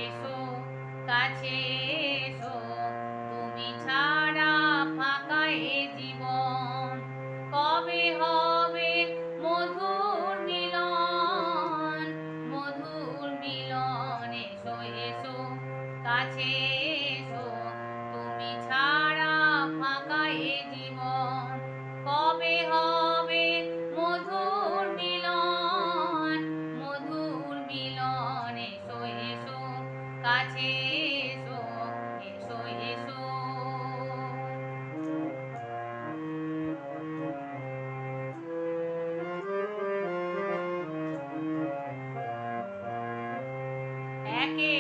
এসো কাছে এসো, তুমি ছাড়া ফাঁকা এ জীবন। কবে হবে মধুর মিলন, মধুর মিলন। এসো এসো কাছে এসো, তুমি ছাড়া ফাঁকা এ জীবন। কবে হবে মধুর মিলন, মধুর মিলন। এসো এসো কাছে এসো, এসো এসো। একে